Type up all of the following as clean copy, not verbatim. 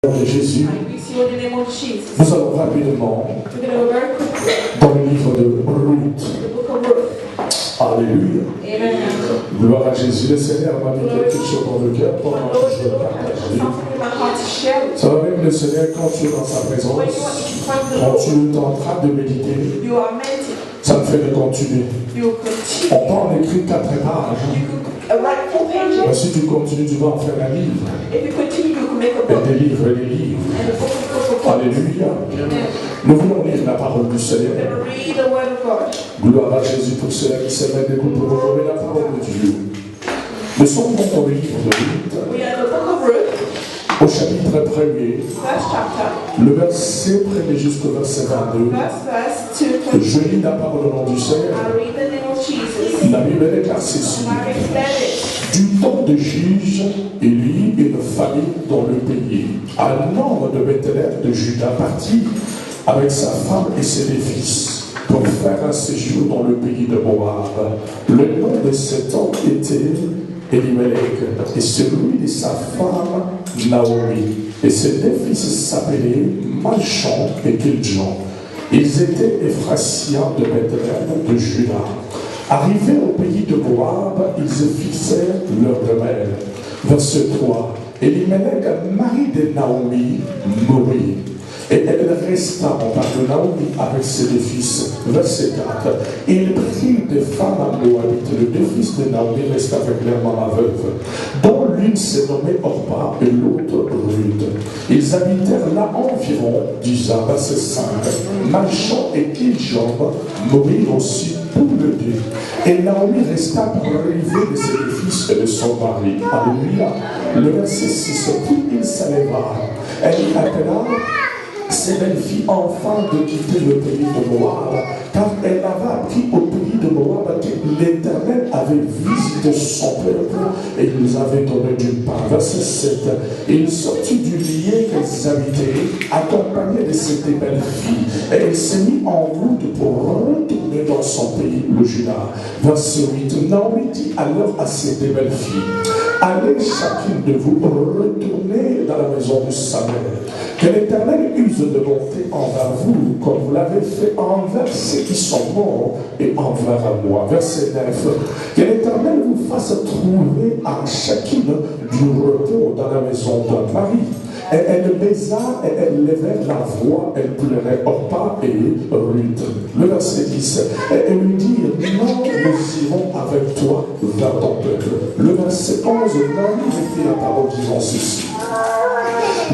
de Jésus, nous allons rapidement dans le livre de Ruth. Alléluia. Gloire à Jésus. Le Seigneur m'a mis quelque chose dans le cœur pendant que je le partageais. Ça va même le Seigneur, quand tu es dans sa présence, quand tu es en train de méditer, ça me fait de continuer. On peut en écrire 4 pages. Mais si tu continues, tu vas en faire un livre. Et des livres et des livres. Alléluia. Nous voulons lire la parole du Seigneur. Gloire à Jésus pour ceux qui s'aiment d'écoute pour renommer la parole de Dieu. Nous sommes dans le livre de Ruth. Au chapitre 1er, le verset 1er jusqu'au verset 22. Je lis la parole au nom du Seigneur. La Bible déclare ceci. Du temps de juge, Élie et une famille dans le pays. Un homme de Bethléem de Juda partit avec sa femme et ses 2 fils pour faire un séjour dans le pays de Moab. Le nom de cet homme était Elimelech et celui de sa femme Naomi. Et ses 2 fils s'appelaient Malchon et Kiljon. Ils étaient Ephrasiens de Bethléem de Juda. Arrivés au pays de Moab, ils fixèrent leur demeure. Verset 3. Elimelech, mari de Naomi, mourut. Et elle resta, on parle de Naomi, avec ses 2 fils. Verset 4. Il prit des femmes à Moabite. Les 2 fils de Naomi restaient avec leur maman veuve, dont l'une s'est nommée Orpa et l'autre Ruth. Ils habitèrent là environ 10 ans. Verset 5. Malchon et Kiljon moururent aussi tous les 2. Et Naomi resta pour l'élever de ses 2 fils et de son mari. Alléluia. Le verset 6. Puis il s'éleva. Elle appela ses belles-filles enfin de quitter le pays de Moab, car elle avait appris au pays de Moab que l'Éternel avait visité son peuple et il nous avait donné du pain. Verset 7. Il sortit du lieu qu'elles habitaient, accompagné de ses belles-filles, et il s'est mis en route pour retourner dans son pays, le Juda. Verset 8. Naomi dit alors à ses 2 belles-filles, allez chacune de vous retourner dans la maison de sa mère. Que l'Éternel use de bonté envers vous, comme vous l'avez fait envers ceux qui sont morts et envers moi. Verset 9. Que l'Éternel vous fasse trouver à chacune du repos dans la maison d'un mari. Et elle baisa et elle levait la voix, elle pleurait Orpa et Ruth. Le verset 10. Et elle lui dit, non, nous irons avec toi vers ton peuple. Le verset 11. Naomi fait la parole disant ceci.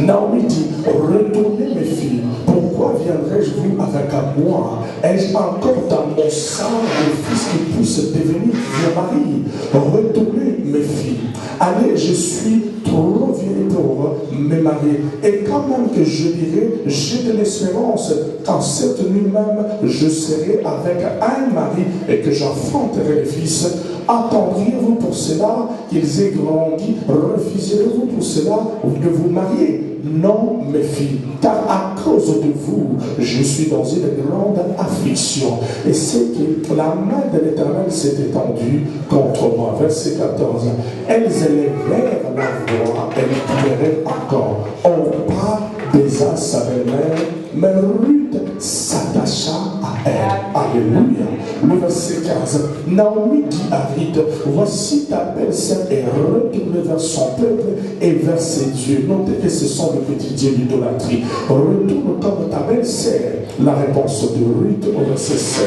Naomi dit, retournez mes filles, pourquoi viendrai-je vous avec moi? Ai-je encore dans mon sang des fils qui puissent devenir vos maris? Retournez mes filles, allez, je suis trop vieille pour me marier. Et quand même que je dirais, j'ai de l'espérance qu'en cette nuit même, je serai avec un mari et que j'enfanterai les fils. Attendriez-vous pour cela qu'ils aient grandi? Refuserez-vous pour cela de vous marier? Non, mes filles, car à cause de vous, je suis dans une grande affliction. Et c'est que la main de l'Éternel s'est étendue contre moi. Verset 14. Elles élevèrent la voix, elles pleuraient encore. Orpa baisa sa belle-mère, mais Ruth s'attacha à elle. Alléluia. Le verset 15. Naomi dit à Ruth, voici ta belle-sœur est retournée vers son peuple et vers ses dieux. Notez que ce sont les petits dieux d'idolâtrie. Retourne comme ta belle-sœur. La réponse de Ruth au verset 16.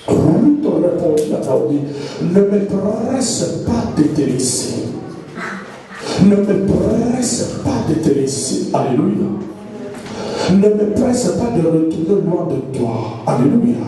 Ruth répondit à Naomi, ne me presse pas de te laisser. Ne me presse pas de te laisser. Alléluia. Ne me presse pas de retourner loin de toi. Alléluia.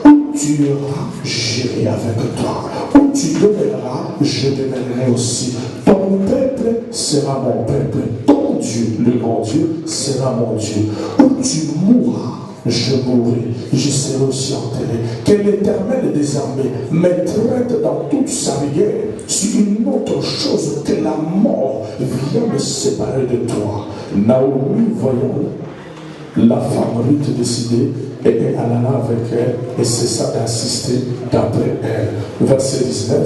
Où tu iras, j'irai avec toi. Où tu demeureras, je demeurerai aussi. Ton peuple sera mon peuple. Ton Dieu, le grand Dieu, sera mon Dieu. Où tu mourras, je mourrai, je serai aussi enterré. Que l'Éternel des armées me traite dans toute sa rigueur sur une autre chose que la mort vient me séparer de toi. Naomi, voyons la femme Ruth décidée et elle alla avec elle et cessa d'insister d'après elle. Verset 19,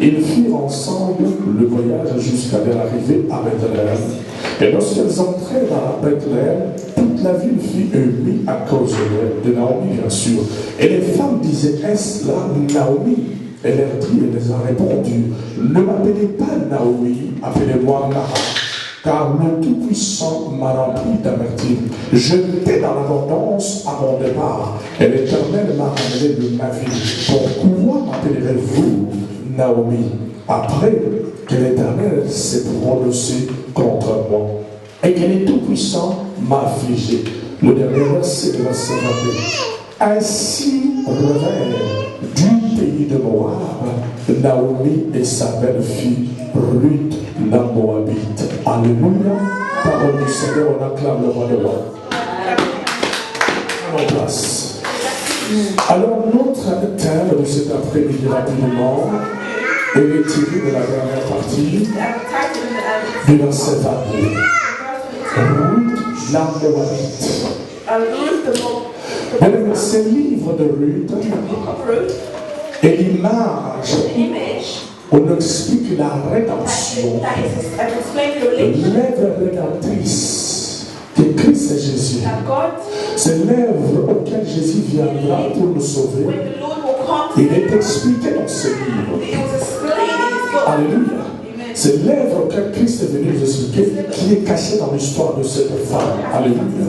ils firent ensemble le voyage jusqu'à leur arrivée à Bethléem. Et lorsqu'elles entrèrent dans la Bethléem, toute la ville fut émue à cause de Naomi, bien sûr. Et les femmes disaient, est-ce là Naomi? Elle leur dit, elle les a répondu, ne m'appelez pas Naomi, appelez-moi Mara, car le Tout-Puissant m'a rempli d'amertume. J'étais dans l'abondance à mon départ, et l'Éternel m'a ramené de ma vie. Pourquoi m'appellerez-vous Naomi, après que l'Éternel s'est prononcé contre moi, et que le Tout-Puissant m'a affligé? Le dernier verset de verset 22. Ainsi revint du pays de Moab Naomi et sa belle-fille Ruth la Moabite. Alléluia. Parole du Seigneur, on acclame le roi de roi. En place. Alors notre thème de cet après-midi rapidement est tiré de la dernière partie du verset 22. Ruth la Moabite. Ce livre de Ruth est l'image où on explique la rédemption, l'œuvre rédemptrice que Christ et Jésus. C'est l'œuvre auquel Jésus viendra pour nous sauver. Il est expliqué dans ce livre. Alléluia. C'est l'œuvre auquel Christ est venu nous expliquer qui est cachée dans l'histoire de cette femme. Alléluia.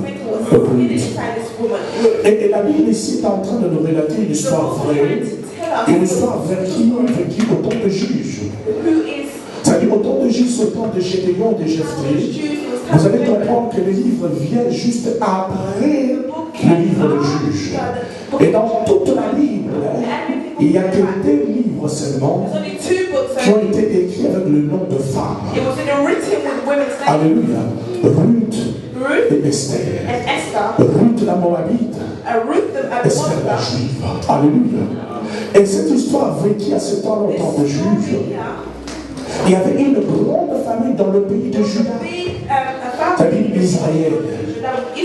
Et la Bible ici est en train de nous relater une histoire vraie, une histoire vécue au temps de Juge. C'est-à-dire au temps de Juge, au temps de Gédéon, de Jephthé. Vous allez comprendre que le livre vient juste après le livre de Juge. Et dans toute la Bible, il y a que deux livres seulement qui ont été écrits avec le nom de femmes. Alléluia. Ruth et Esther. Ruth la Moabite. Esther la Juive. Alléluia. Et cette histoire vécue à ce temps au temps de Juge, il y avait une grande famille dans le pays de Juda, c'est-à-dire Israël.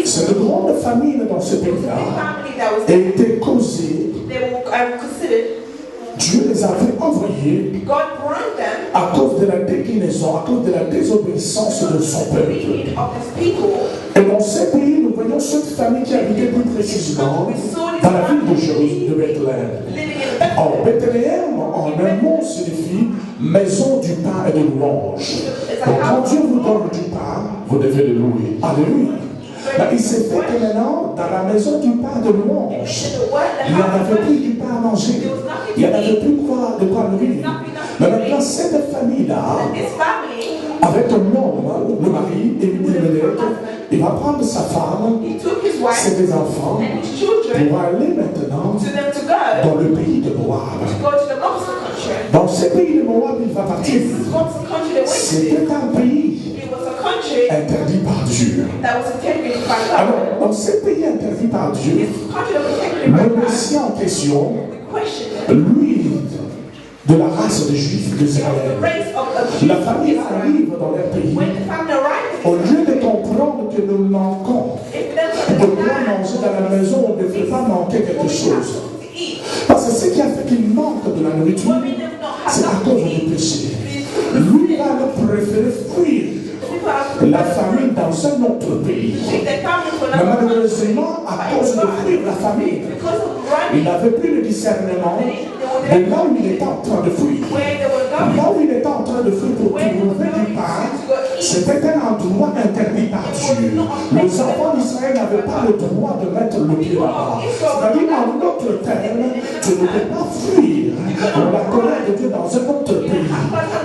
Cette grande famille dans ce pays-là était causée. Dieu les avait envoyés à cause de la déclinaison, à cause de la désobéissance de son peuple. Et dans ces pays, nous voyons cette famille qui habitait plus précisément dans la ville de Jérusalem, de Bethléem. Or, Bethléem, en un mot, signifie maison du pain et de louange. Donc, quand Dieu vous donne du pain, vous devez le louer. Alléluia. Là, il s'est fait que maintenant, dans la maison du pain de louange, il n'y en avait plus du pain à manger. Il n'y en avait plus de quoi nourrir. Mais maintenant, cette famille-là, avec un homme, le mari, il va prendre sa femme, ses deux enfants, pour aller maintenant dans le pays de Moab. Dans ce pays de Moab, il va partir. C'était un pays interdit par Dieu. Alors, dans ce pays interdit par Dieu, le Messie en question, lui, de la race des Juifs d'Israël, la famille arrive dans leur pays, au lieu de comprendre que nous manquons de quoi manger dans la maison, on ne devrait pas manquer quelque chose. Parce que ce qui a fait qu'il manque de la nourriture, c'est à cause du péché. Lui va le préférer fuir la famille dans un autre pays. Mais malheureusement, à cause de fuir la famille, il n'avait plus de discernement de là où il était en train de fuir. Là où il était en train de fuir pour trouver du pain, c'était un endroit interdit par Dieu. Les enfants d'Israël n'avaient pas le droit de mettre le pied là-bas. C'est-à-dire, en d'autres termes, tu ne peux pas fuir la colère de Dieu dans un autre pays.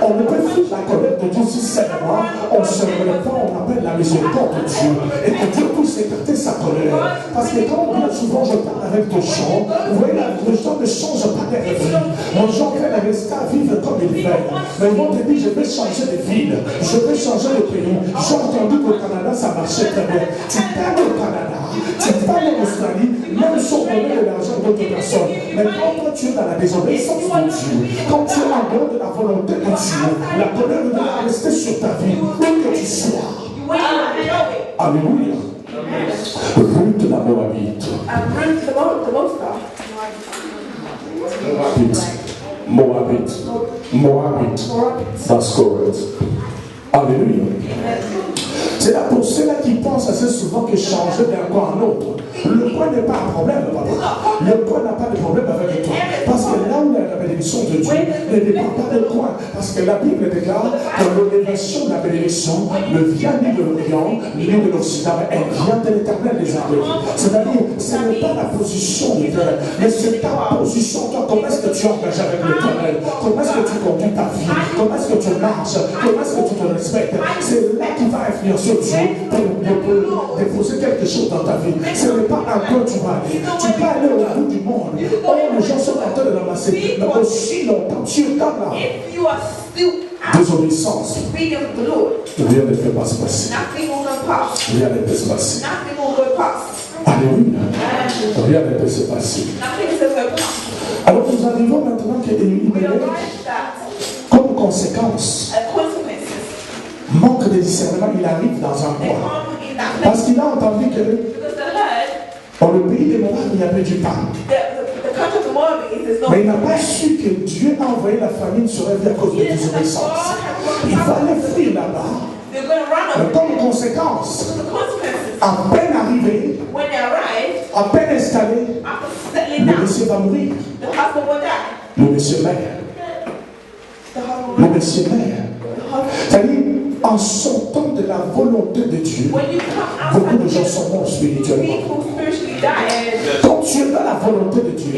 On ne peut fuir la colère de Dieu si seulement on se répand, on appelle la miséricorde de Dieu. Et que Dieu puisse écarter sa colère. Parce que quand bien souvent je parle avec des gens, vous voyez, les gens ne changent pas leur vie. Les gens veulent rester à vivre comme ils veulent. Mais ils vont te dire, je vais changer de ville, je vais changer de pays. J'ai entendu qu'au Canada, ça marchait très bien. Tu parles au Canada, tu parles en Australie, même sans donner de l'argent d'autres personnes. Mais quand toi tu es dans la désobéissance de Dieu, quand tu es en dehors de la volonté de Dieu, la colère va rester sur ta vie, où que tu sois. Alléluia. Ruth la Moabite. Moabite. That's correct. Alléluia. C'est là pour ceux-là qui pensent assez souvent que changer d'un coin à un autre. Le coin n'est pas un problème, papa. Le coin n'a pas de problème avec toi. Parce que là où il y a la bénédiction de Dieu, ne dépend pas du coin. Parce que la Bible déclare que l'élévation de la bénédiction ne vient ni de l'Orient, ni de l'Occident, mais elle vient de l'Éternel des armées. C'est-à-dire, ce n'est pas la position de Dieu, mais c'est ta position. Toi, comment est-ce que tu engages avec l'Éternel? Comment est-ce que tu conduis ta vie? Comment est-ce que tu marches? Comment est-ce que tu te respectes? C'est là qui va influencer Dieu pour déposer quelque chose dans ta vie. Ce n'est pas un peu tu vas aller. Tu peux aller au bout du monde. Oh, les gens sont en train de ramasser. Mais aussi longtemps, tu es dans la désobéissance. Rien ne peut pas se passer. Rien ne peut se passer. Alléluia. Rien ne peut se passer. Alors nous arrivons maintenant qu'il est comme conséquence. Manque de discernement, il arrive dans un coin. Parce qu'il a entendu que dans le pays des Moab, il y avait du pain. Mais il n'a pas su que Dieu a envoyé la famine sur elle à cause de la désobéissance. Il fallait fuir là-bas. Mais comme conséquence, à peine arrivé, à peine installé, le monsieur va mourir. Le monsieur meurt. Le monsieur meurt. C'est-à-dire, en sortant de la volonté de Dieu, beaucoup de gens sont morts spirituellement. Quand tu es dans la volonté de Dieu,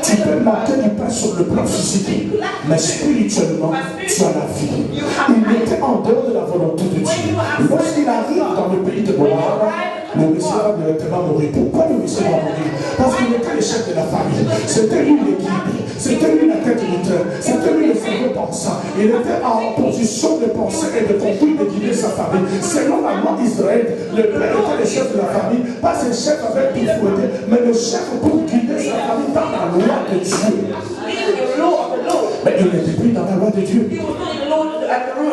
tu peux manquer du pain sur le plan physique, mais spirituellement, tu as la vie. Il était en dehors de la volonté de Dieu. Lorsqu'il arrive dans le pays de Moab, le monsieur va directement mourir. Pourquoi le monsieur va mourir? Parce qu'il était le chef de la famille. C'était lui le guide. C'était lui la tête du train. C'était lui le cerveau pensant. Il était en position de penser et de conduire, de guider sa famille. Selon la loi d'Israël, le père était le chef de la famille. Pas ce chef avec tout fouetté, mais le chef pour guider sa famille dans la loi de Dieu. Mais il n'était plus dans la loi de Dieu.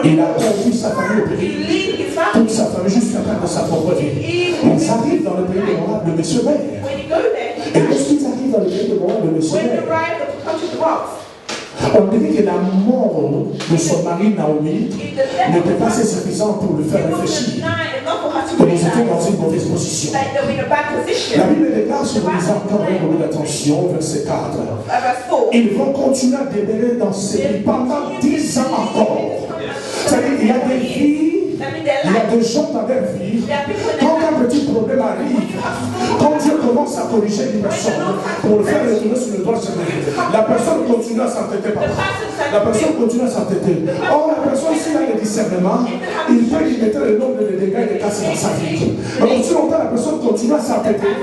Il a conduit sa famille au pays. Toute sa famille jusqu'à la fin de sa propre vie. Ils arrivent dans le pays de Moab, le monsieur meurt. Et lorsqu'ils arrivent dans le pays de Moab, le monsieur meurt. On dirait que la mort de son mari Naomi n'était pas assez suffisante pour le faire réfléchir. Que nous étions dans une mauvaise position. La Bible déclare sur les encore beaucoup d'attention, verset 4. Ils vont continuer à demeurer dans ces pays pendant 10 ans encore. C'est-à-dire qu'il y a des vies. Il y a des gens dans leur vie, quand un petit problème arrive, quand Dieu commence à corriger une personne pour le faire retourner sur le droit chemin, la personne continue à s'entêter, la personne continue à s'entêter. Or, la personne, s'il a le discernement, il peut limiter le nombre de dégâts et de casses dans sa vie. Mais aussi longtemps, la personne continue à s'entêter,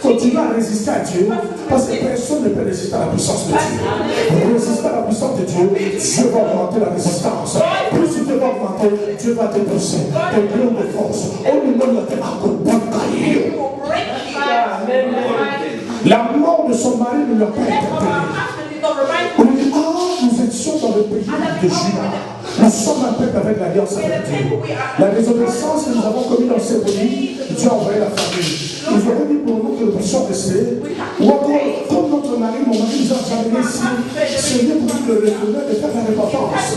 continue à résister à Dieu, parce que personne ne peut résister à la puissance de Dieu. Pour résister à la puissance de Dieu, Dieu va augmenter la résistance. Plus Dieu va augmenter, Dieu va te pousser, te donner de force. Au niveau de la mort de son mari ne l'a pas interpellé. On dit, nous étions dans le pays de Juda. Nous sommes un peuple avec l'alliance avec Dieu. La désobéissance que nous avons commise dans ce pays, Dieu a envoyé la famille. Ils auraient dit pour nous que nous puissions rester. Ou encore, comme notre mari, mon mari nous a amené ici, Seigneur pour nous le retourner, de faire la repentance.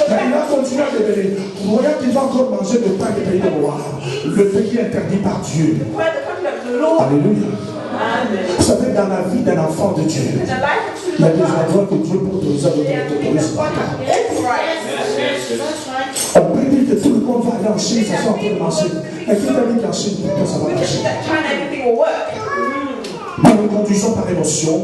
Mais il a continué à révéler. Voyant qu'il va encore manger le pain du pays de Moab. Le pays interdit par Dieu. Alléluia. Vous savez, dans la vie d'un enfant de Dieu, il y a des endroits que Dieu peut autoriser à l'autorise pas. On peut dire que tout le monde va aller en Chine, ça soit en train de marcher. Et qui t'a dit qu'en Chine, pourquoi ça va marcher? Nous nous conduisons par émotion,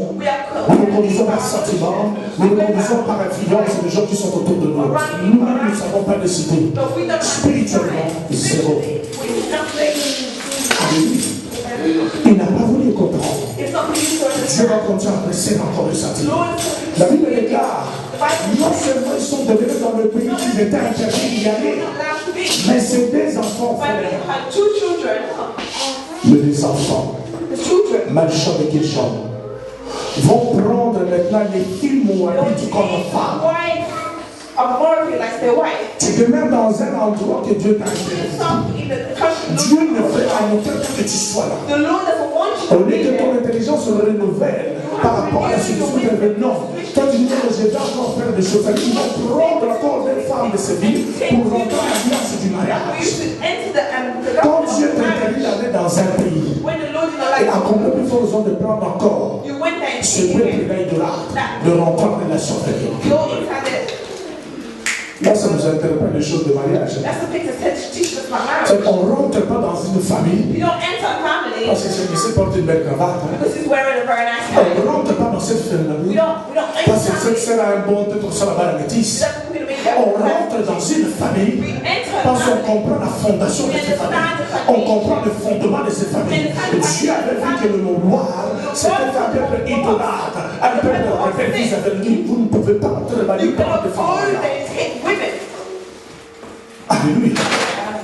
nous nous conduisons par sentiment, nous nous conduisons par influence des gens qui sont autour de nous. Nous-mêmes, nous ne savons pas décider. Spirituellement, zéro. Il n'a pas voulu comprendre. Dieu va continuer à presser encore le sentiment. La Bible déclare, non seulement ils sont devenus dans le pays qu'ils étaient interdits d'y aller, mais c'est des enfants, frères. Mais des enfants, Malchon et Kilchon, vont prendre maintenant les filles moabites comme femmes. Tu demeures dans un endroit que Dieu t'a interdit. Dieu ne fait à aucun cas que tu sois là. Au lieu que ton intelligence se renouvelle par rapport à la situation de non. Toi tu dis que je vais encore faire des choses. Ils vont prendre encore des femmes de cette vie pour rentrer à l'alliance du mariage. Quand Dieu t'interdit d'aller dans un pays, et à combien plus fort besoin de prendre encore ce peuple idolâtre de rentrer en relation avec lui. Là, ça nous interpelle les choses de mariage. C'est qu'on ne rentre pas dans une famille parce que celui-ci porte une belle cravate. On ne rentre pas dans cette famille parce que cette sœur a un bon tête sur la balle à métisse. On rentre dans une famille parce qu'on comprend la fondation de cette famille. On comprend le fondement de cette famille. Dieu avait vu que le noir, c'était un peuple idolâtre, un peuple rebelle. Vous avez dit, vous ne pouvez pas entrer dans les parents de femmes. Alléluia.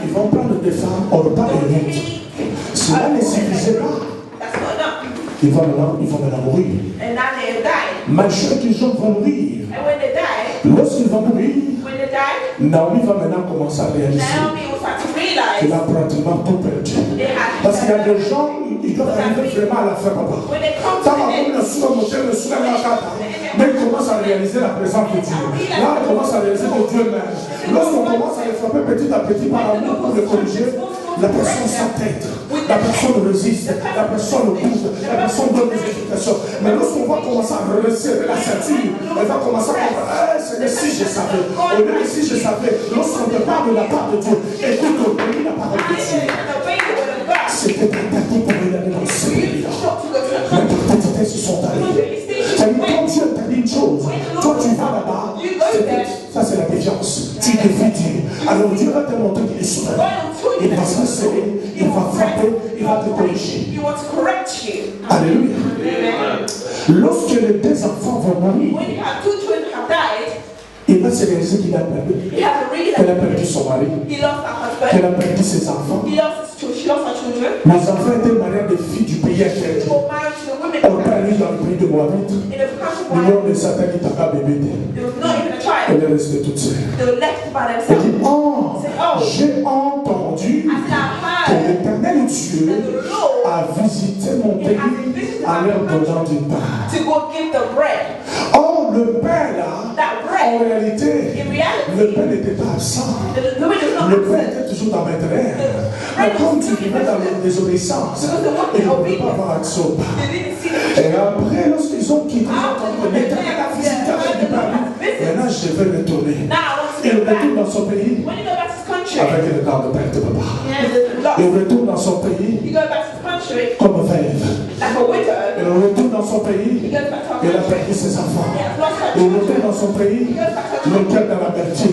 Ils vont prendre des femmes hors pas et route. Cela ne suffisait pas. Ils vont maintenant mourir. Malgré que les gens vont mourir. Lorsqu'ils vont mourir, Naomi va maintenant commencer à réaliser qu'elle a pratiquement tout perdu. Parce qu'il y a des gens, ils doivent arriver vraiment à la fin, papa. Mais ils commencent à réaliser la présence de Dieu. Là, on commence à réaliser que Dieu même. Lorsqu'on commence à les frapper petit à petit par amour pour le corriger, la personne s'entête, la personne résiste, la personne bouge, la personne donne des explications. Mais lorsqu'on va commencer à resserrer la ceinture, elle va commencer à comprendre, c'est si je savais. Au lieu de si je savais, lorsqu'on te parle de la part de Dieu, écoute au pays la parole de Dieu. C'était interdit pour aller dans ce pays-là. Mais pour tes têtes se sont allés. C'est-à-dire, quand Dieu t'a dit une chose, toi tu vas là-bas, ça c'est la défiance. Tu défies Dieu. Alors Dieu va te montrer qu'il est souverain. Il va se serrer, il va frapper, il va te corriger. Alléluia. Lorsque les deux enfants vont mourir, il va se réaliser qu'il a perdu. Qu'elle a perdu son mari. Qu'elle a perdu ses enfants. Les enfants étaient mariés à des filles du pays interdit. On parle dans le pays de Moabit. Le de Satan est à bébé. Elle est restée toute seule. Elle dit, oh, j'ai entendu que l'Éternel Dieu a visité mon pays en leur donnant du pain. Oh, le pain là, en réalité, le pain n'était pas absent. Le pain était toujours dans mes terres. Mais comme tu vivais dans la désobéissance, ils ne pouvaient pas avoir accès au pain. Et après, lorsqu'ils ont quitté, ils ont entendu que l'Éternel a visité avec du pain. Maintenant, je vais retourner. Il retourne dans son pays avec le temps de perte de papa. Il retourne dans son pays comme veuve. Il retourne dans son pays. Il a perdu ses enfants. Il retourne dans son pays. Le cœur dans la vertu.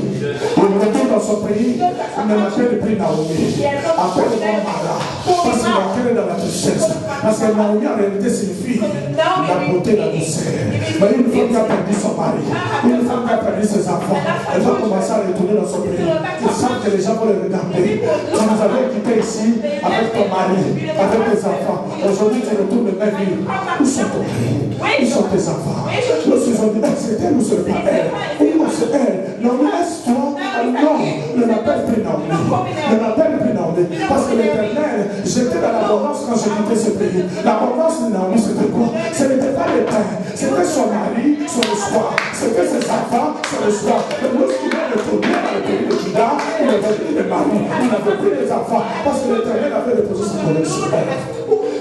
Il retourne dans son pays. Il ne m'a fait plus Naomi. Après le bon malade. Parce qu'il a créé dans la tristesse. Parce que Naomi en réalité signifie la beauté, la douceur. Mais une femme qui a perdu son mari, une femme qui a perdu ses enfants, elle va commencer à retourner dans son pays. Tu sens que les gens vont le regarder. Tu nous avais quitté ici avec ton mari, avec tes enfants. Aujourd'hui, tu retournes de ma vie. Où sont ton mari? Où sont tes enfants? Lorsqu'ils ont dit, c'est elle ou c'est pas elle? Ou c'est elle? Non, laisse-toi. Non, ne m'appelle plus Naomi. Ne m'appelle plus Naomi. Parce que l'Éternel, j'étais dans l'abondance quand j'ai quitté ce pays. L'abondance de Naomi, c'était quoi? Ce n'était pas le pain. C'était son mari, son espoir. C'était ses enfants, son espoir. Et lorsqu'il est retourné dans le pays de Juda, il n'avait plus de mari, il n'avait plus des enfants. Parce que l'Éternel avait déposé sa colère sur elle.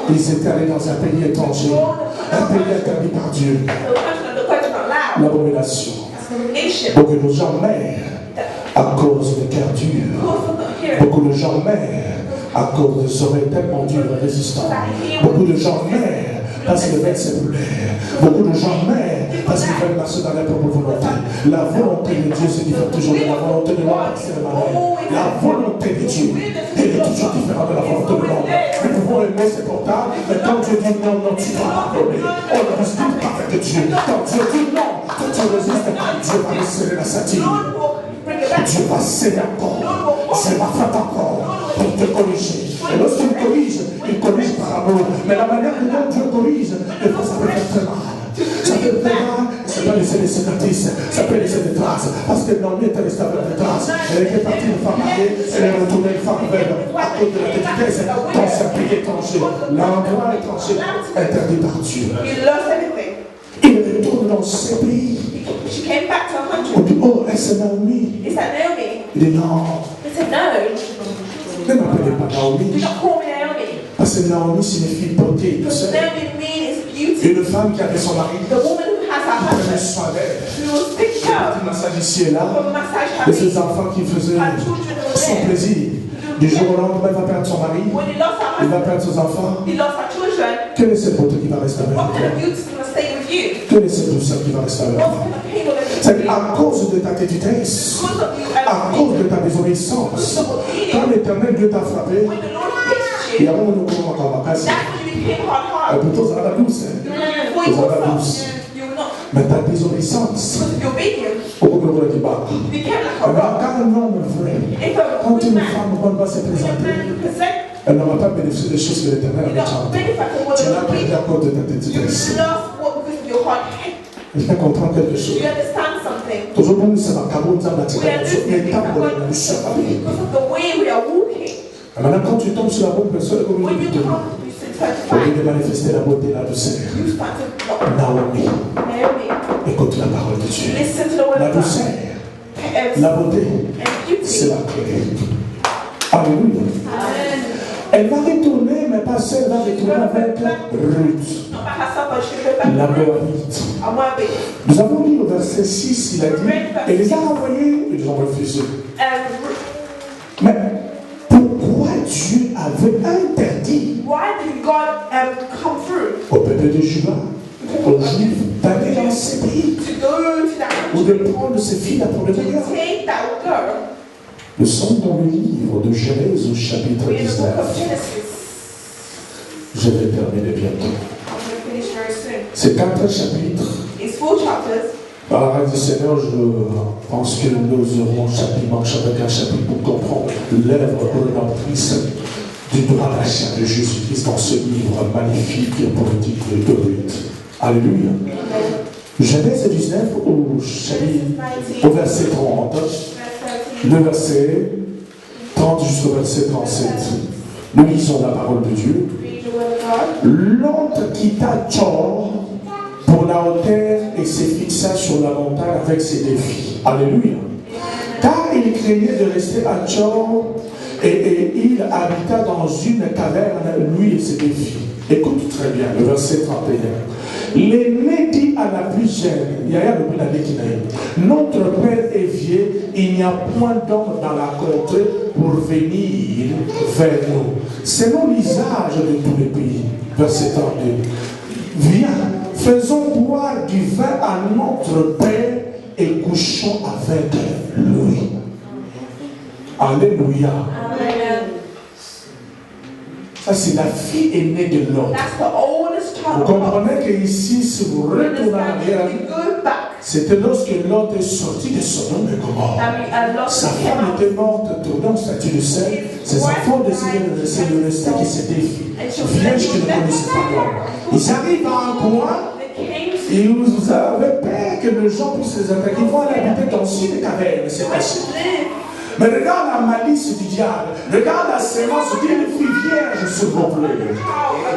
Ils étaient allés dans un pays étranger, un pays interdit par Dieu. L'abomination. Beaucoup de gens meurent à cause de cœurs durs. Beaucoup de gens meurent à cause des oreilles tellement dures et résistantes. Beaucoup de gens meurent parce qu'ils veulent se brûler. Beaucoup de gens meurent parce qu'ils veulent marcher dans leur propre volonté. La volonté de Dieu se diffère toujours de la volonté de l'homme parce que c'est le malheur. La volonté de Dieu est toujours différente de la volonté de l'homme. Nous pouvons aimer ses portables, mais quand Dieu dit non, non, tu dois pardonner. On ne discute pas avec Dieu. Quand Dieu dit non, quand tu résistes, Dieu va resserrer la satire. Dieu va serrer encore. Dieu va frapper encore pour te corriger. Et lorsqu'il corrige par amour. Mais la manière dont Dieu corrige, des fois ça peut faire très mal. Ça peut faire mal, ça peut peut laisser des cicatrices, ça peut laisser des traces. Parce que Naomi était restée avec des traces. Elle était partie une femme mariée, elle est retournée une femme belle à cause de la petitesse dans sa pays étranger. L'endroit étranger interdit par Dieu. Il retourne dans ce pays. She came back to her country. On dit, oh, est-ce Naomi? Is that Naomi? Il dit non. He said, no. Ne m'appelez pas Naomi. Do not call me Naomi. Parce que Naomi signifie beauté. Because Naomi means beauty. Une femme qui avait son mari. The woman who has her Prenait husband. soin d'elle. Who was picked up. Un massage ici et là. From a massage De ses enfants qui faisaient son plaisir. Du jour au lendemain, il va perdre son mari. When he lost her Il va husband, perdre ses enfants. he lost her children. Quelle est cette beauté qui va rester avec What kind of toi? beauty is going to stay with you? Quelle est cette douceur qui va rester avec What toi? kind of pain will it C'est à cause de ta petitesse, Because of you à cause de ta désobéissance. Quand l'Éternel Dieu t'a frappé, when the Lord fixed il y you, a un moment où on va casser. that's when you became hard-hearted. Plutôt ça va douce. Before you were soft, you were not. Mais ta désobéissance, Because of your obedience, au bout de l'heure qui bat. you became like a rock. Quand un homme vrai, If a quand good une man, femme bonne va se when a présenter, man you present, elle n'aura pas bénéficié des choses que l'Éternel you avait don't chantées. benefit from what Tu the l'as Lord perdu gives à cause de ta you. You petitesse. lost what because of your hard head. Il faut comprendre quelque Do chose. you understand something? Toujours bon, ça va caboter dans la We are petite mais losing tant que because nous sommes of the way we are walking. maintenant, quand tu tombes sur la bonne personne, comme When il you dit, come, you start to au lieu find, de manifester la beauté, la douceur. you start to walk. Naomi, Naomi, écoute la parole de Dieu. listen to the word La of God. douceur, And la beauté, c'est beauty. la clé. Alléluia. Amen. Elle va retourner, mais pas seule, elle va retourner avec Ruth, Not by herself, but she go back la to Ruth. Moabite. I'm worthy. Nous avons lu au verset 6, il a dit, et les a envoyés, ils ont refusé. Mais pourquoi Dieu avait interdit Why did God come through au peuple de Juda, aux Juifs, d'aller dans ces pays to go to that ou country, de prendre ces filles pour le to mariage? take that girl? Nous sommes dans le livre de Genèse au chapitre We're in the book 19. of Genesis. Je vais terminer bientôt. I'm going to finish very soon. Ces 4 chapitres, It's 4 chapters. par la grâce du Seigneur, je pense que nous aurons chapitre avec un chapitre pour comprendre l'œuvre rédemptrice du droit d'achat de Jésus-Christ dans ce livre magnifique et poétique de Ruth. Alléluia. Genèse 19 au verset 30. Le verset 30 jusqu'au verset 37. Nous lisons la parole de Dieu. Read the word of God. L'autre quitta Tchor pour la hauteur et se fixa sur la montagne avec ses deux filles. Alléluia. Car il craignait de rester à Tchor et il habita dans une caverne, lui et ses deux filles. Écoute très bien le verset 31. L'aîné dit à la plus jeune, notre père est vieux, il n'y a point d'homme dans la contrée pour venir vers nous. Selon l'usage de tous les pays. Verset 32. Viens, faisons boire du vin à notre père et couchons avec lui. Alléluia. Amen. Ça, c'est la fille aînée de l'homme. That's the oldest Vous child of God. comprenez qu'ici, si vous retournez en arrière, You go back. c'était lorsque Lot est sorti de Sodome et Gomorrhe. Sa femme était morte, tournée en statue de sel. Ses enfants décidaient de laisser le rester qui s'était vierge qui ne connaissait pas l'homme. Ils arrivent à un point et vous avez peur que les gens puissent les attaquer. Ils vont aller habiter dans une caverne, c'est facile. Mais regarde la malice du diable. Regarde la sémence d'une fille vierge, s'il vous plaît.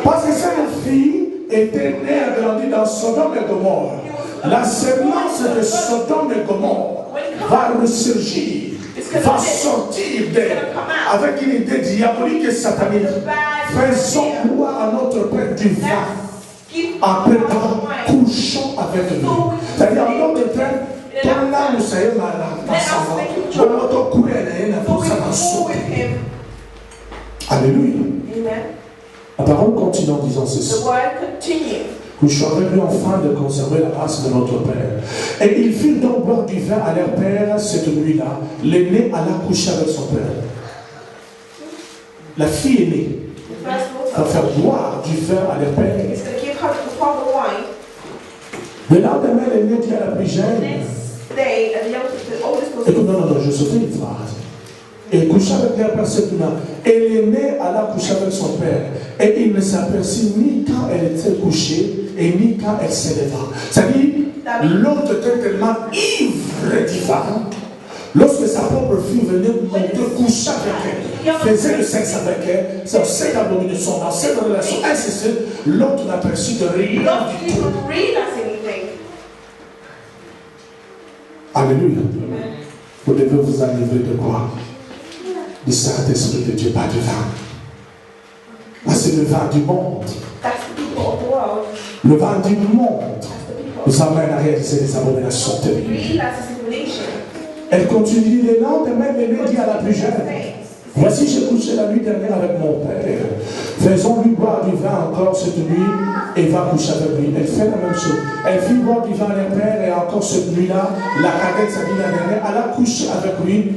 Parce que cette fille était née et grandie dans Sodome et Gomorre. La sémence de Sodome et Gomorre va ressurgir, va sortir d'elle avec une idée diabolique et satanique. Faisons boire à notre Père du vin. Après quoi, couchons avec lui. C'est-à-dire, en d'autres termes, ton âme s'est malade. Alléluia. La parole continue en disant ceci. Couchons avec lui afin de conserver la race de notre Père. Et ils firent donc boire du vin à leur père cette nuit-là. L'aîné alla coucher avec son père. La fille aînée va faire boire du vin à leur père. Le lendemain, l'aîné dit à la plus jeune, écoute, non, je sautais une phrase. Et coucha avec leur père cette nuit-là. Et l'aîné alla coucher avec son père. Et il ne s'aperçut ni quand elle était couchée et ni quand elle se leva. C'est-à-dire, L'autre était tellement ivre du vin. Lorsque sa propre fille venait monter, coucher avec elle, faisait le sexe avec elle, c'est cette abomination, dans cette relation, ainsi de suite, l'autre n'a perçu de rien du tout. Alléluia. Vous devez vous enlever de quoi? Du Saint-Esprit de Dieu, pas du vin. Ah, c'est le vin du monde. Le vin du monde nous amène à réaliser des abominations terribles. Elle continue, le lendemain, l'aîné dit à la plus jeune, voici, j'ai couché la nuit dernière avec mon père. Faisons-lui boire du vin encore cette nuit et va coucher avec lui. Elle fait la même chose. Elle fit boire du vin à leur père et encore cette nuit-là, la cadette, sa vie la dernière, elle a couché avec lui.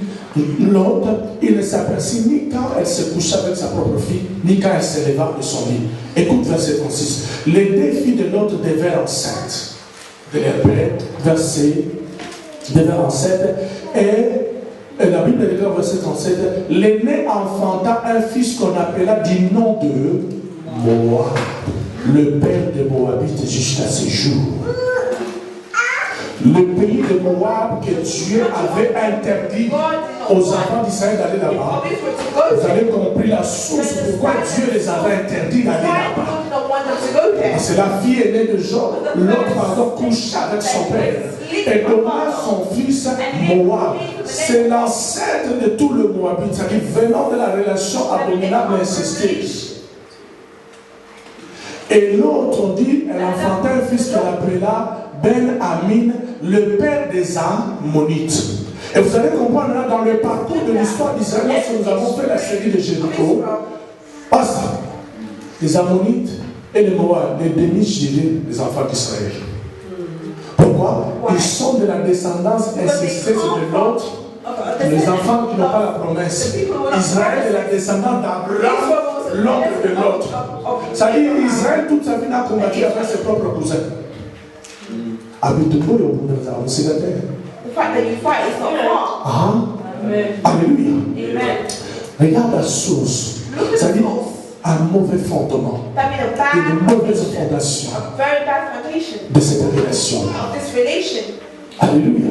L'autre, il ne s'aperçut ni quand elle se couchait avec sa propre fille, ni quand elle se leva de son lit. Écoute verset 36. Les deux filles de l'autre devinrent enceintes de leur père, verset devinrent enceintes, et la Bible dit dans verset 37, l'aîné enfanta un fils qu'on appela du nom de Moab, le père de Moabite jusqu'à ce jour. Le pays de Moab que Dieu avait interdit aux enfants d'Israël d'aller là-bas. Vous avez compris la source pourquoi Dieu les avait interdits d'aller là-bas. Parce que la fille aînée de Job, l'autre couche avec son père et donna son fils Moab. C'est l'ancêtre de tout le Moabite, c'est-à-dire venant de la relation abominable et incestueuse. Et l'autre, on dit, elle enfanta un fils qu'elle appela Ben Amin, le père des Ammonites. Et vous allez comprendre là, dans le parcours de l'histoire d'Israël, lorsque nous avons fait la série de Jéricho, les Ammonites et les Moab, les demi-gérés des enfants d'Israël. Pourquoi? Ils sont de la descendance incestueuse de l'autre, les enfants qui n'ont pas la promesse. Israël est la descendance d'Abraham, l'oncle de l'autre. C'est-à-dire Israël toute sa vie n'a combattu avec ses propres cousins. Habite-toi au bout de la célibataire. Alléluia. Regarde la source. C'est-à-dire un mauvais fondement. Une mauvaise fondation de cette relation. Alléluia.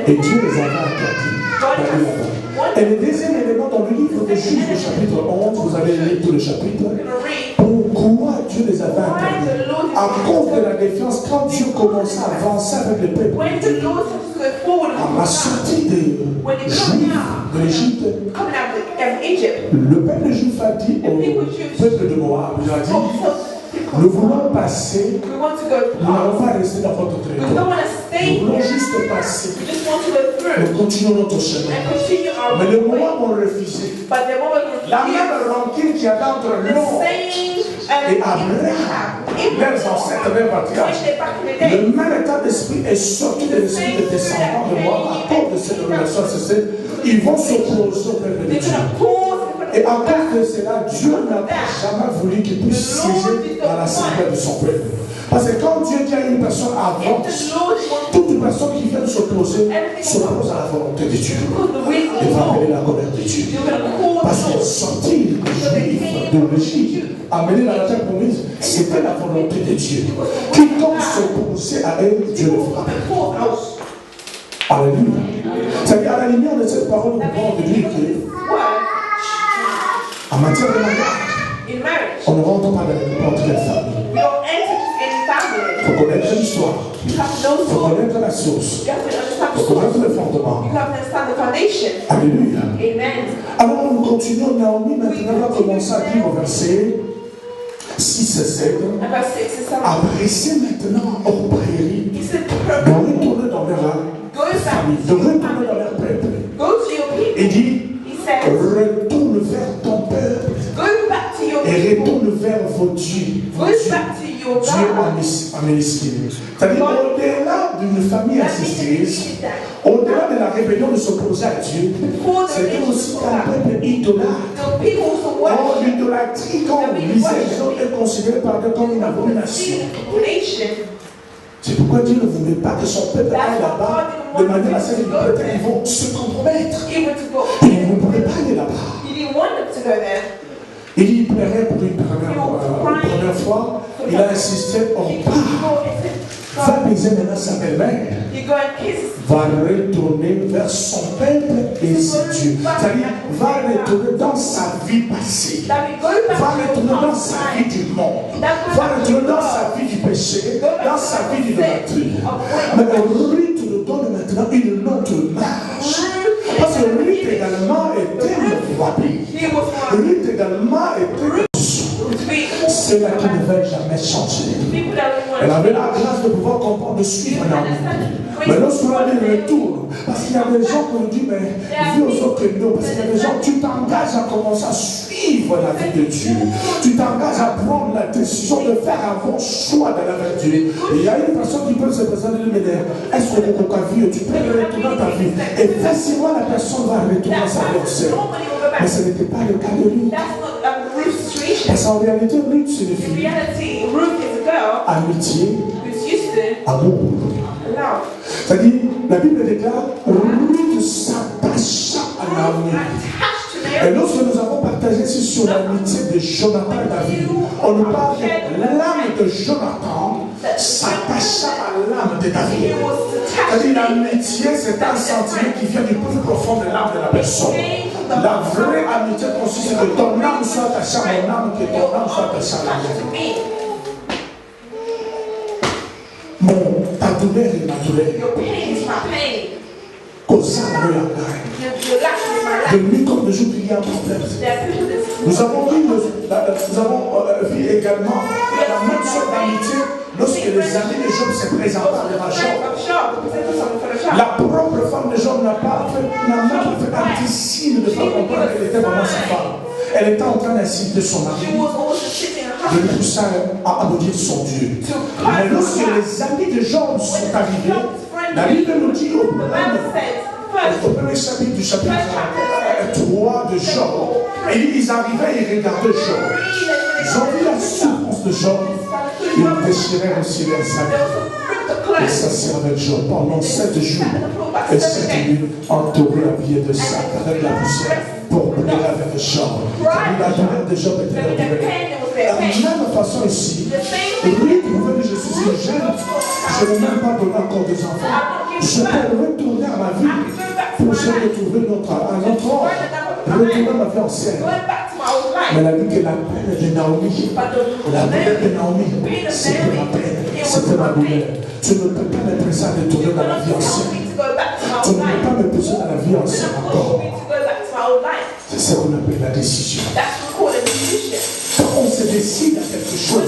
Et Dieu les avait interdits d'aller là-bas. Et le deuxième élément dans le livre de Juges, le chapitre 11, vous allez lire tout le chapitre. Pourquoi Dieu les avait interdits? À cause de la défiance, quand Dieu commençait à avancer avec le peuple, à la sortie des Juifs de l'Égypte, le peuple juif a dit au peuple de Moab, il a dit, nous voulons passer, nous n'allons pas rester dans votre territoire. Nous voulons juste passer. Nous continuons notre chemin. Mais les Moab ont refusé. La même rancune qu'il y avait entre l'homme et Abraham, leurs ancêtres, leurs patriarches, le même état d'esprit est sorti de l'esprit des descendants de Moab à cause de cette relation. Ils vont s'opposer au peuple de Dieu. Et à cause de cela, Dieu n'a jamais voulu qu'il puisse siéger dans l'assemblée de son peuple. Parce que quand Dieu dit à une personne avance, toute personne qui vient s'opposer s'oppose à la volonté de Dieu. Il va appeler la colère de Dieu. Parce que sortir les Juifs de l'Égypte, amener dans la terre promise, c'était la volonté de Dieu. Quiconque s'opposait à elle, Dieu le fera. Alléluia. C'est-à-dire, à la lumière de cette parole, nous pouvons dire que en matière de mariage, on ne rentre pas dans n'importe quelle famille. Il faut connaître l'histoire. Il faut connaître la source. Il faut connaître le fondement. Alléluia. Alors nous continuons. Naomi maintenant va commencer à dire au verset 6 et 7. Adressez maintenant aux prairies de retourner dans leur famille, de retourner dans leur peuple. Et dit, retourne vers ton peuple et retourne vers vos dieux. Dieu Amélistine. C'est-à-dire, au-delà d'une famille incestueuse, au-delà de la rébellion de s'opposer à Dieu, c'était aussi un peuple idolâtre. Or, l'idolâtrie, quand on lisait les autres, est considérée par Dieu comme une abomination. C'est pourquoi Dieu ne voulait pas que son peuple aille là-bas de manière à ce qu'ils vont se compromettre. Ils ne pourraient pas aller là-bas. Il y plairait pour une première fois. Il a insisté, on part va baiser maintenant sa belle-mère, You go and kiss. va retourner vers son peuple et ses dieux. C'est-à-dire, va retourner dans sa vie passée. That we go back Va to your retourner dans past sa vie life. du monde. Va retourner dans sa vie du péché, dans sa vie d'idolâtrie. Mais Ruth nous donne maintenant une autre marche. Parce que Ruth également était une brebis. He was one. Ruth également était c'est là qui ne veut jamais changer. People that we want. Elle avait la grâce de pouvoir comprendre, de suivre Naomi. Mais lorsqu'on a des retours, parce qu'il y a des gens qui nous disent, mais vis aux autres que nous, parce qu'il y a des gens, tu t'engages à commencer à suivre la vie de Dieu. Tu t'engages à prendre la décision de faire un bon choix dans la vie de Dieu. Et il y a une personne qui peut se présenter et dire, est-ce que tu as vu, tu peux retourner dans ta vie. Et facilement la personne va retourner dans sa vie ancienne. Mais ce n'était pas le cas de lui. That's not Ruth's situation. Parce qu'en réalité, Ruth, c'est une In fille. reality, Ruth is a girl Amitié, who's used to amour. love. C'est-à-dire, la Bible déclare, Ruth s'attacha à Naomi. Attached to Et Mary. lorsque nous avons partagé sur l'amitié de Jonathan et David, on nous parle de l'âme de Jonathan s'attacha à l'âme de He David. was C'est-à-dire, attached. l'amitié, c'est un sentiment qui vient du plus profond de l'âme de la personne. La vraie amitié consiste à ce que ton âme soit attachée à mon âme, que ton âme soit attachée à la mienne. To me. Ta douleur est ma douleur. Your pain is my pain. Cause ça me la gagne. Your lack is my lack. De nuit comme de jour, il y a un problème. There are people that Nous avons vu également la même sorte d'amitié lorsque les amis de Job se présentaient devant Job. La propre femme de Job n'a même pas fait un petit signe de faire comprendre qu'elle était vraiment sa femme. Elle était en train d'insulter son mari, She was also sitting de le pousser à maudire son Dieu. Mais lorsque les amis de Job sont arrivés, la Bible nous dit au premier chapitre du chapitre 3 de Job, et ils arrivaient et regardaient Job. Ils ont vu la souffrance de Job, ils déchirèrent aussi leurs sacs. Et ça servait Job pendant 7 jours et 7 nuits, entouré habillé de sacs avec la poussière pour pleurer avec Job. La douleur de Job était la douleur. De la même façon ici, lui qui pouvait dire je suis une jeune, je ne veux même pas donner encore des enfants. Je peux retourner à ma vie pour se retrouver un autre homme, retourner à ma vie ancienne. Mais la vie que la peine de Naomi, la douleur de Naomi, c'était ma peine, c'était ma douleur. Tu ne peux pas me presser à retourner dans la vie ancienne. Tu ne peux pas me pousser dans la vie ancienne encore. C'est ça qu'on appelle la décision. Quand on se décide à quelque chose,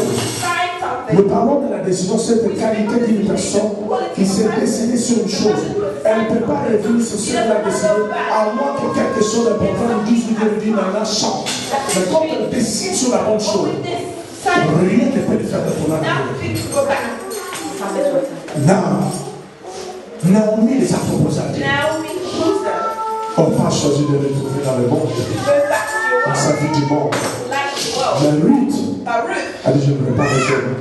nous parlons de la décision, c'est la qualité d'une personne qui s'est décidée sur une chose. Elle ne peut pas revenir sur ce qu'elle a décidé, à moins que quelque chose d'important lui dise, lui dit, maintenant change. Mais quand elle décide sur la bonne chose, rien ne peut le faire de ton âme. Naomi les a proposés à Dieu. On n'a pas choisi de retrouver dans le monde, dans sa vie du monde. Mais Ruth a dit, je ne veux pas retourner.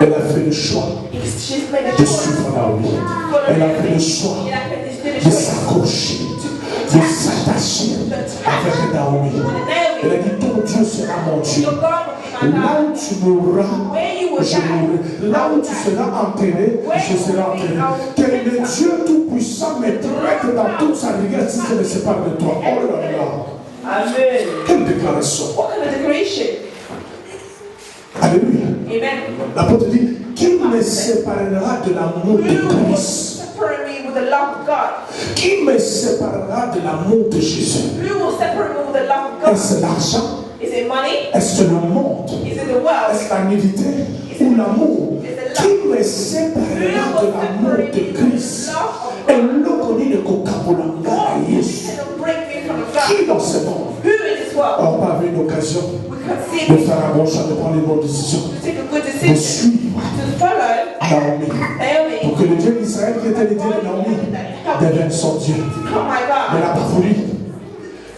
Elle a fait le choix de suivre Naomi. Elle a fait le choix de s'accrocher, de s'attacher avec Naomi. Elle a dit, ton Dieu sera mon Dieu. Là où tu mourras, je mourrai. Là où tu seras enterré, je serai enterré. Que le Dieu Tout-Puissant me traite dans toute sa rigueur si je me sépare de toi. Oh là là. Amen. Quelle déclaration. What kind of declaration? Alléluia. Amen. L'apôtre dit, qui me séparera de l'amour de Christ? Separate me with the love of God. Qui me séparera de l'amour de Jésus? Who will separate me with the love of God? Est-ce l'argent? Is it money? Est-ce le monde? Is it the world? Est-ce la nudité ou l'amour? Qui me séparera de l'amour de Christ? Et l'eau connaît le coca-cola à Yesu. Qui dans ce monde? Who in this world? On va avoir une occasion We de can faire un bon choix, de prendre les bonnes décisions, to take a good de decision suivre to follow Naomi. Naomi. Pour que le Dieu d'Israël qui était le Dieu de Naomi devienne son Dieu. Oh my Mais elle God. n'a pas voulu.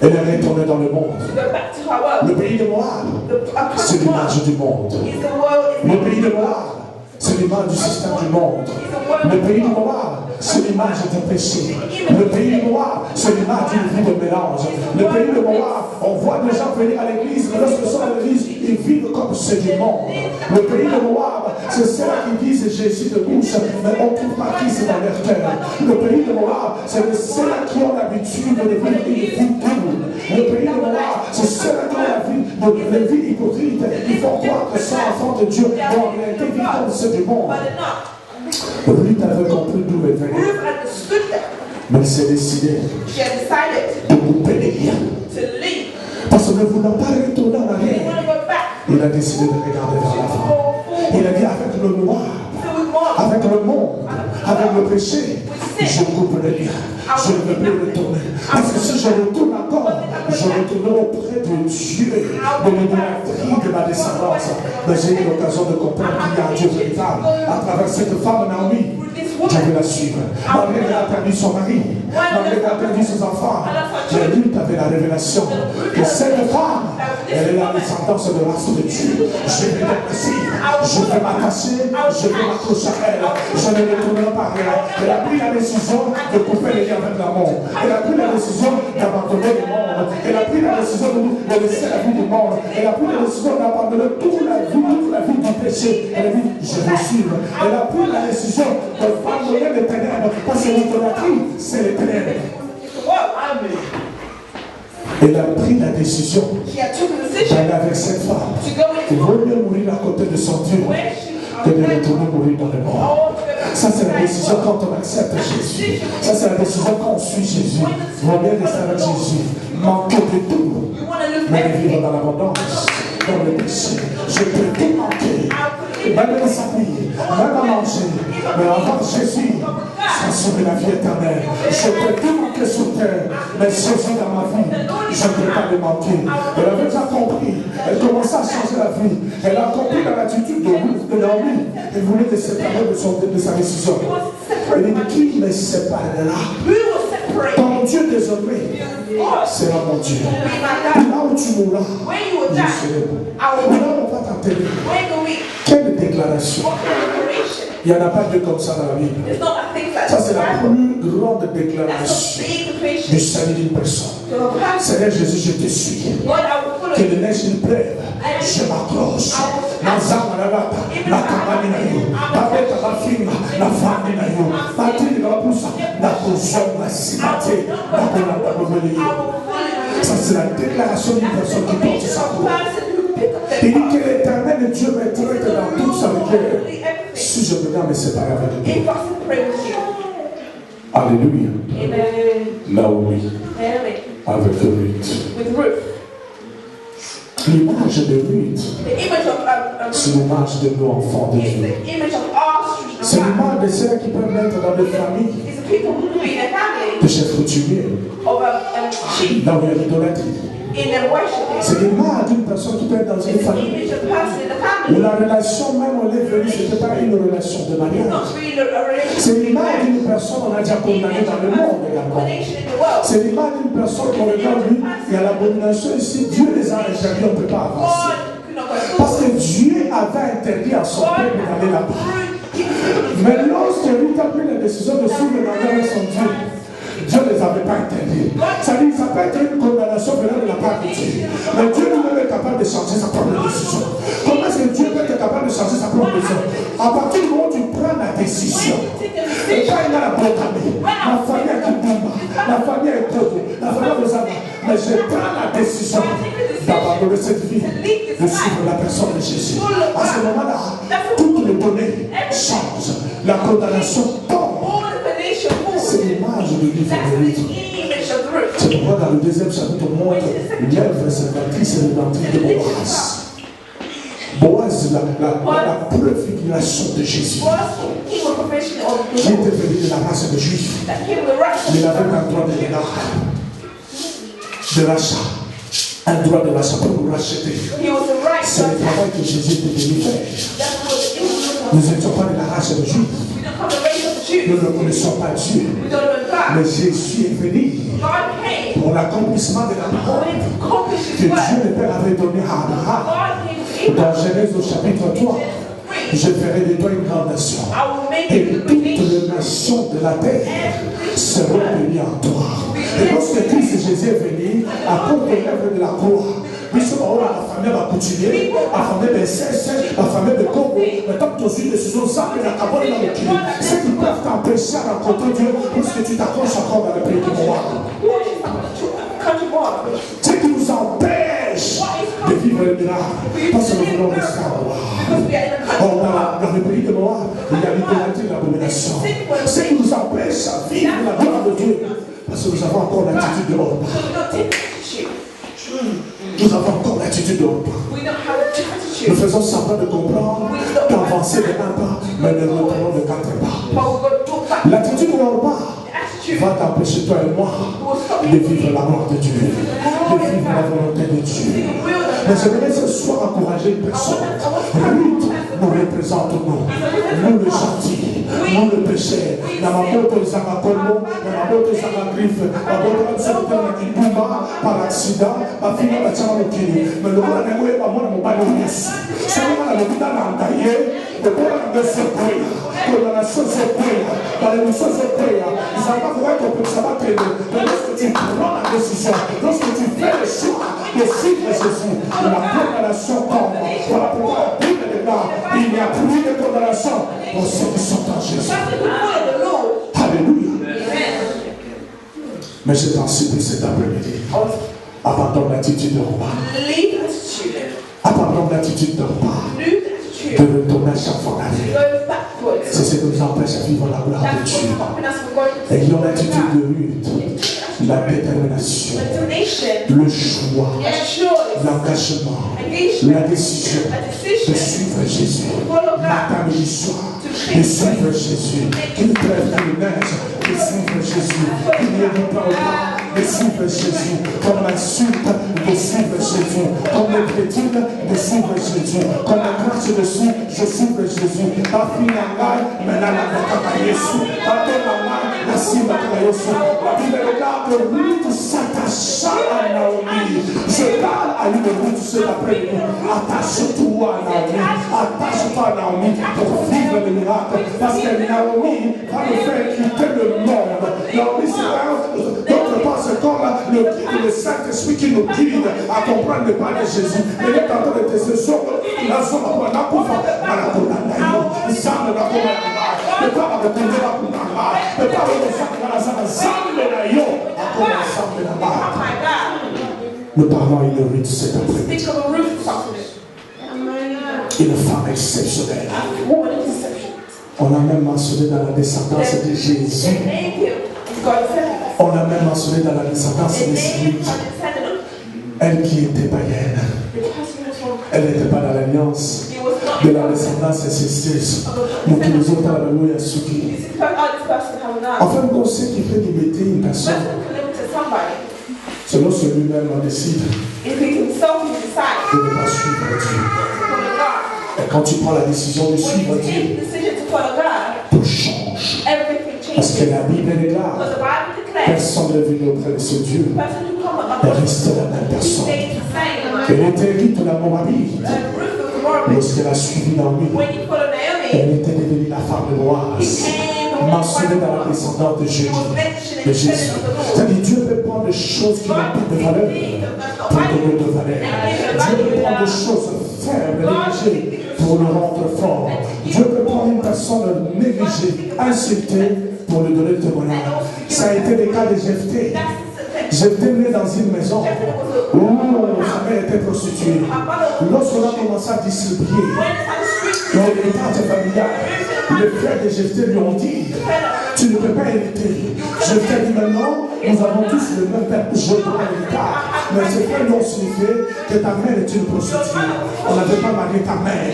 Elle est retournée dans le monde. To go back to her world. Le pays de Moab, c'est The l'image du monde. is the world. Le pays de Moab, c'est l'image du système du monde. Le pays de Moab, c'est l'image du péché. Le pays noir, c'est l'image d'une vie de mélange. Le pays de Moab, on voit des gens venir à l'église, mais lorsqu'ils sont à l'église, ils vivent comme c'est du monde. Le pays de Moab, c'est ceux-là qui disent Jésus de bouche, mais on trouve pas Christ dans leur cœur. Le pays de Moab, c'est ceux-là qui ont l'habitude de vivre une vie dure. Le pays de Moab, c'est ceux-là qui ont la vie hypocrite. Ils font croire que c'est enfant de Dieu, mais en réalité, ils vivent comme c'est du monde. Ruth avait compris d'où elle venait. Mais elle s'est décidée de couper les liens. Parce que ne voulant pas retourner en arrière, il a décidé de regarder vers l'avant. Il a dit avec le noir, avec le monde, avec le péché, je coupe les liens. Je ne veux plus retourner. Parce que si je retourne encore, je retournerai auprès de Dieu, de l'idolâtrie de ma descendance. Mais j'ai eu l'occasion de comprendre qu'il y a un Dieu véritable. À travers cette femme, Naomi, je vais la suivre. Malgré qu'elle a perdu son mari, malgré qu'elle a perdu ses enfants, mais lui avait la révélation que cette femme, elle est la descendance de race de Dieu. Je vais l'aimer, je vais m'attacher, je vais m'accrocher à elle. Je ne retournerai pas à elle. Elle a pris la décision de couper les liens avec l'amour. Elle a pris la décision d'abandonner le monde. Elle a pris la décision de laisser la vie du monde. Elle a pris la décision d'abandonner toute la vie du péché. Elle a dit, je vais suivre. Elle a pris la décision de abandonner les ténèbres. Parce que l'idolâtrie, c'est les ténèbres. Elle a pris la décision d'aller avec cette femme. Il vaut mieux mourir à côté de son Dieu que de retourner mourir dans le monde. Ça, c'est la décision quand on accepte Jésus. Ça, c'est la décision quand on suit Jésus. Il vaut bien rester avec Jésus. Manquer de tout, mais vivre dans l'abondance, dans le péché. Je peux tout manquer, même à s'habiller, même à manger, mais avoir Jésus, ça sauver la vie éternelle. Je peux tout manquer sur terre, mais Jésus dans ma vie, je ne peux pas le manquer. Elle avait déjà compris. Elle commençait à changer la vie. Elle a compris dans l'attitude de Naomi. Elle voulait se séparer de sa décision. Elle dit, qui me séparera? Ton Dieu désormais sera mon Dieu. Là où tu mourras, je serai bon. Là où on va t'enterrer. Quelle déclaration! Il n'y en a pas deux comme ça dans la Bible. Ça, c'est la plus grande déclaration du salut d'une personne. Seigneur Jésus, je te suis. Que le neige il pleuve, je m'accroche. La campagne n'a eu. La fille, la famille n'a eu. La tille de la pousse, la position, la cité, ça, c'est la déclaration d'une personne qui porte sa peau. Il dit que l'éternel Dieu me traite dans toute sa rigueur. Si je venais à me séparer avec Dieu. Alléluia. Naomi avec Ruth. L'image de Ruth, c'est l'image de nos enfants de Dieu. C'est l'image de ceux qui peuvent être dans des familles de chefs coutumiers, là où il y a l'idolâtrie. C'est l'image d'une personne qui peut être dans une famille où la relation même où elle est venue, ce n'était pas une relation de mariage. C'est l'image d'une personne qu'on a déjà condamnée dans le monde également. C'est l'image d'une personne qu'on regarde lui, il y a l'abomination ici, Dieu les a interdits, on ne peut pas avancer. Parce que Dieu avait interdit à son peuple d'aller là-bas. Mais lorsque lui a pris la décision de suivre avec son Dieu, Dieu ne les avait pas interdits. Ça dit, ça peut être une condamnation venant de la part de Dieu. Mais Dieu lui-même est capable de changer sa propre décision. Comment est-ce que Dieu peut être capable de changer sa propre décision? À partir du moment où tu prends la décision, et quand il a la proclamée, ma famille est Kibumba, la famille est Togo, la famille est Rosana, mais je prends la décision d'abandonner cette vie, de suivre la personne de Jésus. À ce moment-là, toutes les données changent. La condamnation tombe. C'est l'image de l'ivre de Ruth. C'est pourquoi dans le deuxième chapitre, on montre l'œuvre salvatrice et rédemptrice de Boaz. Boaz, la préfiguration de Jésus. Qui était venu de la race de Juifs. Il avait un droit de rachat. Un droit de rachat pour nous racheter. C'est le travail que Jésus était venu faire. Nous n'étions pas de la race de Juifs. Nous ne connaissons pas Dieu. Mais Jésus est venu pour l'accomplissement de la parole que Dieu le Père avait donnée à Abraham. Dans Genèse au chapitre 3, je ferai de toi une grande nation. Et toutes les nations de la terre seront bénies en toi. Et lorsque Christ Jésus est venu, à cause de l'œuvre de la croix, puisque la famille va continuer, la famille de SS, la famille de Congo, mais tant que tu as une décision, ça peut la cabane dans le cul. Ceux qui peuvent t'empêcher à rencontrer Dieu, parce que tu t'accroches encore dans le pays de moi. Ce qui nous empêche de vivre le miracle, parce que nous voulons rester à Moab. Or, dans le pays de Moab, il y a l'idolâtrie et l'abomination. Ce qui nous empêche à vivre la gloire de Dieu, parce que nous avons encore l'attitude de Orba. Nous avons encore l'attitude de Orba. Nous faisons semblant de comprendre qu'avancer de un pas, mais nous retournons de 4 pas. L'attitude de Orba va t'empêcher, toi et moi, de vivre la gloire de Dieu, de vivre la volonté de Dieu. Mais je voudrais ce soir encourager une personne. Ruth nous représente nous le gentil, nous le péché. Dans ma moto, ils ont dans ma moto, ils ont griffe, ma moto, ils ont par accident, ma fille va t'en occuper. Mais le roi n'est pas moi, mon bain de Yesu. C'est moi, le vida n'a pas taillé, le roi n'a pas fait dans la chose de prière, dans les choses de prière, ils n'ont pas besoin qu'on peut savoir que lorsque tu prends la décision, lorsque tu fais le choix de suivre Jésus, la condamnation tombe. Pour la plupart de la Bible de là, il n'y a plus de condamnation pour ceux qui sont en Jésus. Alléluia. Mais je t'en supplie cet après-midi. Abandonne l'attitude de roi. Abandonne l'attitude de roi. De retourner à chaque fois d'arriver. C'est ce qui nous empêche de vivre la gloire de Dieu. Ayons l'attitude de Ruth, la détermination, le choix, l'engagement, la décision de suivre Jésus. Matin, midi, soir, de suivre Jésus. Qu'il trêve, qu'il neige, de suivre Jésus. Qu'il n'y ait pas au pas, de suivre Jésus. Comme l'insulte, de suivre Jésus. Comme les chrétiens, de suivre Jésus. Comme la grâce de Jésus, je suivre Jésus. La fille n'a mais la Yesu. La terre n'a la cible à Yesu. La Bible regarde Ruth s'attacha à Naomi. Je parle à lui de Ruth cet après-midi. Attache-toi à Naomi. Attache-toi à Naomi pour vivre le miracle. Parce que Naomi va le faire quitter le monde. Naomi, c'est d'autre part, c'est comme le guide, le Saint-Esprit qui nous guide à comprendre le pas de Jésus. Et il est en train de tester sur la zone pour la coupe à la condamnation. Il semble la condamnation. Le pas va retourner la condamnation. Le pas va retourner la condamnation. Nous parlons à une Ruth cet après-midi. Une femme exceptionnelle. On a même mentionné dans la descendance de Jésus. On a même mentionné dans la descendance de Smith. Elle qui était païenne. Elle n'était pas dans l'alliance de la descendance ancestreuse. Nous qui nous autres, alléluia, Suki. Enfin, donc, ce qui fait limiter une personne, selon ce lui-même, on décide de ne pas suivre Dieu. Et quand tu prends la décision de suivre Dieu, tout change. Parce que la Bible est là. Personne n'est venu auprès de ce Dieu. Elle reste la même personne. Elle était Ruth la Moabite. Lorsqu'elle a suivi Naomi, elle était devenue la femme de Boaz, mentionnée dans la descendance de Jésus. C'est-à-dire Dieu peut prendre des choses qui n'ont plus de valeur pour donner de valeur. Dieu peut prendre des choses faibles, négligées pour le rendre fort. Dieu peut prendre une personne négligée, insultée pour lui donner le témoignage. Ça a été le cas de Jephthé. Jephthé né dans une maison où sa mère était prostituée. Lorsqu'on a commencé à distribuer l'héritage familial, les frères de Jephthé lui ont dit: tu ne peux pas hériter. Jephthé dit: maintenant, nous avons tous le même père, je dois l'héritage. Mais ces frères lui ont signifié que ta mère est une prostituée. On n'avait pas marié ta mère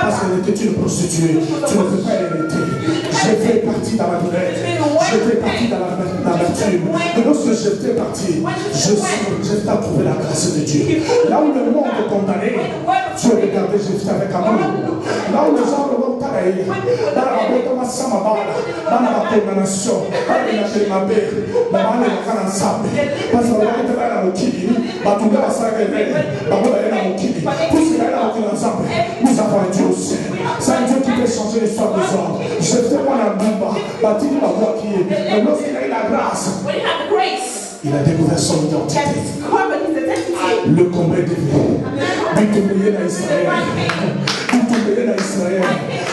parce qu'elle était une prostituée. Tu ne peux pas hériter. Jephthé est parti dans la douleur. Jephthé est parti dans l'amertume. Et lorsque Jephthé est parti, Jephthé a trouvé la grâce de Dieu. Là où le monde est condamné, Dieu regardait Jephthé avec amour. Là où les gens le voient pareil, dans la condamnation, dans la condamnation, dans la parce que nous avons un Dieu au ciel. C'est un Dieu bâti la voie qui est. Mais lorsqu'il a eu la grâce, when he had the grace, il a découvert son identité. he discovered his identity. Le combat est débuté. Bitumeye na Israël. Bitumeye na Israël.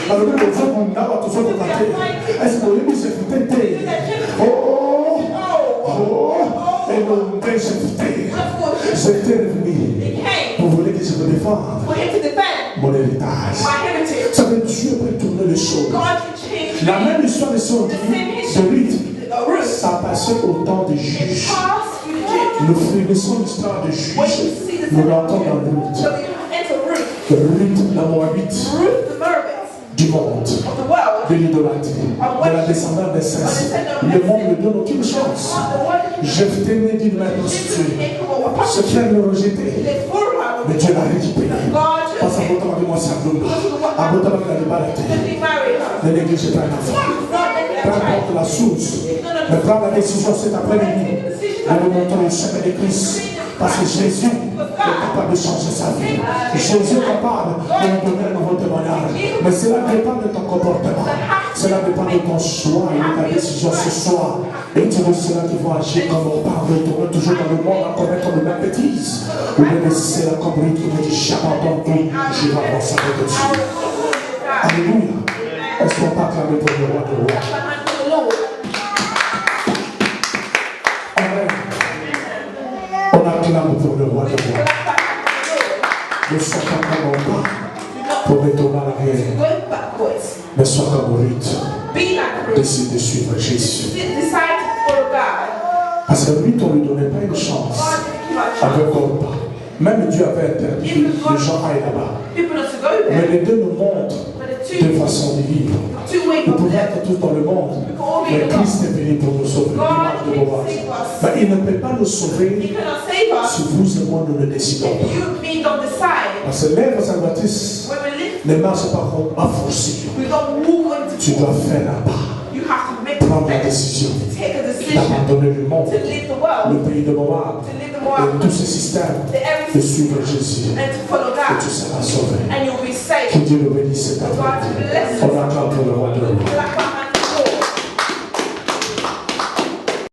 Alors que le fond qu'on a, tout ça qu'on a fait. Est-ce qu'on a mis cette tête? Oh, oh, et mon père s'est fait. J'étais revenu pour voler que je me défende. For him to defend Mon héritage. my heritage. Ça veut dire Dieu peut tourner les choses. God can change La même histoire de son the same de history. Ruth, Ruth. ça passait au temps des juges. Past through the Jews. Nous finissons l'histoire des juges. When you see the Nous l'entendons dans Ruth. so we enter Ruth. Ruth, la Moabite Ruth the Moabite du monde, of the world. de l'idolâtrie, de la descendance des saints. Le monde ne donne aucune chance. Jephthé me dit de la prostituée. Ce frère le rejeté. Mais Dieu l'a récupéré. Parce qu'à votre avis, moi, c'est un homme. À votre avis, il a débarrassé. Ne négligez pas un enfant. Peu importe la source. Mais prends la décision cet après-midi de nous montrer le chemin de Christ. Parce que Jésus est capable de changer sa vie. Jésus est capable de nous donner un nouveau témoignage. Mais cela dépend de ton comportement. Cela dépend de ton choix et de ta décision ce soir. Et tu veux cela qui vont agir comme on parle, retourner toujours dans le monde à commettre de la bêtise. Ou bien laisser la cambrite qui me dit j'abandonne tout, je vais avancer avec Dieu. Alléluia. Est-ce qu'on peut acclamer pour le roi de roi? Amen. On acclame pour le roi de roi. Ne sois pas comme on parle pour retourner à l'arrière. Mais sois comme Ruth. Décide de suivre Jésus. Parce que Ruth, on ne lui donnait pas une chance avec Orpa. Même Dieu avait interdit les gens à aller là-bas. Mais les deux nous montrent deux façons de vivre. Nous pouvons être tous dans le monde, mais Christ est venu pour nous sauver. L'image de Boaz. Mais il ne peut pas nous sauver si vous et moi nous ne décidons pas. Parce que l'œuvre salvatrice ne marche pas comme forcé. Tu dois faire la part. Prendre la décision d'abandonner le monde, le pays de Moab, et tous ces systèmes, de suivre Jésus. Et tu seras sauvé. Que Dieu le bénisse cet après-midi. On acclame pour le roi de l'eau.